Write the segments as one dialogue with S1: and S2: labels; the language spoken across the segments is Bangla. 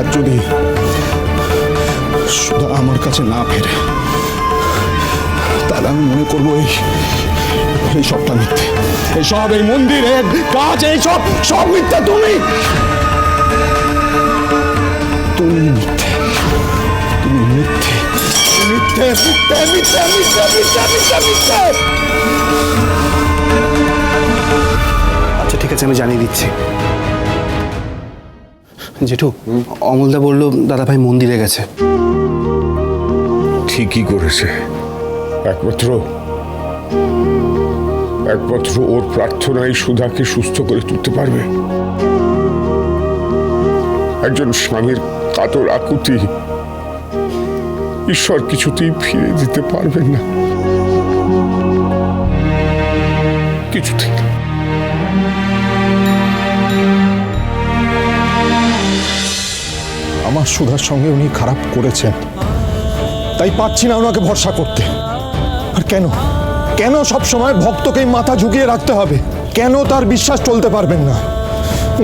S1: আর যদি সুধা আমার কাছে না ফেরে, তাহলে আমি মনে করবো এই সবটা মিথ্যে, এইসব, এই মন্দিরের কাজ, এইসব সব মিথ্যা। তুমি মিথ্যে, তুমি মিথ্যে, মিথ্যে, মিথ্যে, মিথ্যে, মিথ্যে, মিথ্যে, মিথ্যে, মিথ্যে।
S2: আচ্ছা ঠিক আছে, আমি জানিয়ে দিচ্ছি। জেঠু, অমলদা বললো দাদাভাই মন্দিরে গেছে।
S3: ঠিকই করেছে। একমাত্র ওর প্রার্থনাই সুধাকে সুস্থ করে তুলতে পারবে। একজন স্বামীর কাতর আকুতি ঈশ্বর কিছুতেই ফিরে দিতে পারবেন না, কিছুতেই।
S1: আমার সুধার সঙ্গে উনি খারাপ করেছেন, তাই পাচ্ছি না ওনাকে ভরসা করতে। আর কেন কেন সব সময় ভক্তকেই মাথা ঝুঁকিয়ে রাখতে হবে? কেন তার বিশ্বাস চলতে পারবেন না?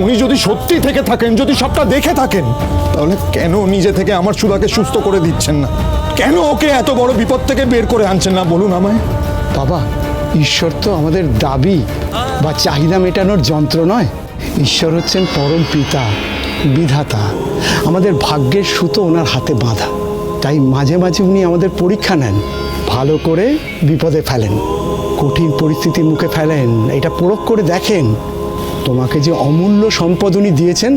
S1: উনি যদি সত্যি থেকে থাকেন, যদি সবটা দেখে থাকেন, তাহলে কেন নিজে থেকে আমার সুধাকে সুস্থ করে দিচ্ছেন না? কেন ওকে এত বড় বিপদ থেকে বের করে আনছেন না বলুন আমায়?
S4: বাবা, ঈশ্বর তো আমাদের দাবি বা চাহিদা মেটানোর যন্ত্র নয়। ঈশ্বর হচ্ছেন পরম পিতা, বিধাতা। আমাদের ভাগ্যের সুতো ওনার হাতে বাঁধা। তাই মাঝে মাঝে উনি আমাদের পরীক্ষা নেন, ভালো করে বিপদে ফেলেন, কঠিন পরিস্থিতির মুখে ফেলেন। এটা পরখ করে দেখেন তোমাকে যে অমূল্য সম্পদ উনি দিয়েছেন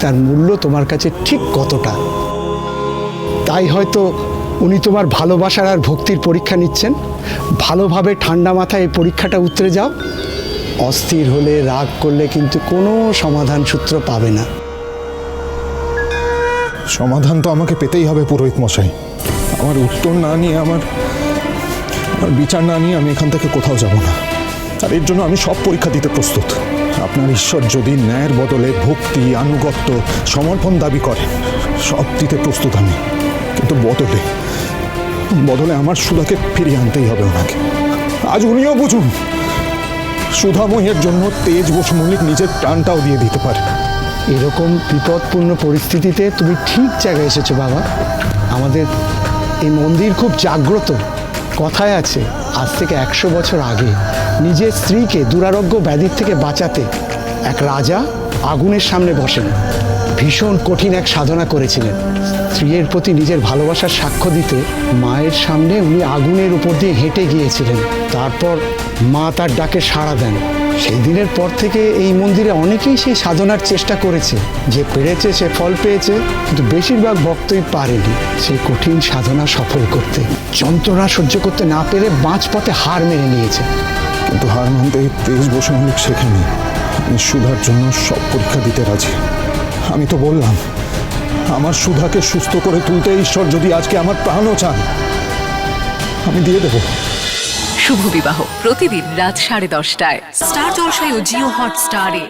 S4: তার মূল্য তোমার কাছে ঠিক কতটা। তাই হয়তো উনি তোমার ভালোবাসার আর ভক্তির পরীক্ষা নিচ্ছেন। ভালোভাবে ঠান্ডা মাথায় এই পরীক্ষাটা উতরে যাও। অস্থির হলে, রাগ করলে কিন্তু কোনো সমাধান সূত্র পাবে না।
S1: সমাধান তো আমাকে পেতেই হবে পুরোহিত মশাই। আমার উত্তর না নিয়ে, আমার বিচার না নিয়ে আমি এখান থেকে কোথাও যাব না। আর এর জন্য আমি সব পরীক্ষা দিতে প্রস্তুত। আপনার ঈশ্বর যদি ন্যায়ের বদলে ভক্তি, আনুগত্য, সমর্পণ দাবি করেন, সব দিতে প্রস্তুত আমি। কিন্তু বদলে আমার সুধাকে ফিরিয়ে আনতেই হবে ওনাকে। আজ উনিও বুঝুন, সুধাময়ের জন্য তেজ বসু মল্লিক নিজের প্রাণটাও দিয়ে দিতে পারে।
S4: এরকম বিপদপূর্ণ পরিস্থিতিতে তুমি ঠিক জায়গায় এসেছো বাবা। আমাদের এই মন্দির খুব জাগ্রত। কথায় আছে, আজ থেকে 100 বছর আগে নিজের স্ত্রীকে দুরারোগ্য ব্যাধির থেকে বাঁচাতে এক রাজা আগুনের সামনে বসেন। ভীষণ কঠিন এক সাধনা করেছিলেন। স্ত্রীর প্রতি নিজের ভালোবাসার সাক্ষ্য দিতে মায়ের সামনে উনি আগুনের উপর দিয়ে হেঁটে গিয়েছিলেন। তারপর মা তার ডাকে সাড়া দেন। সেই দিনের পর থেকে এই মন্দিরে অনেকেই সেই সাধনার চেষ্টা করেছে। যে পেরেছে সে ফল পেয়েছে, কিন্তু বেশিরভাগ ভক্তই পারেনি সেই কঠিন সাধনা সফল করতে। যন্ত্রণা সহ্য করতে না পেরে মাঝপথে হার মেনে নিয়েছে।
S1: কিন্তু হার মানতে তেজ বসু মল্লিক শেখেনি। আমি সুধার জন্য সব পরীক্ষা দিতে রাজি। আমি তো বললাম, আমার সুধাকে সুস্থ করে তুলতে ঈশ্বর যদি আজকে আমার প্রাণও চান, আমি দিয়ে দেব।
S5: শুভ বিবাহ প্রতিদিন রাত 10:30টায় স্টার জলসায় ও জিও হটস্টারে।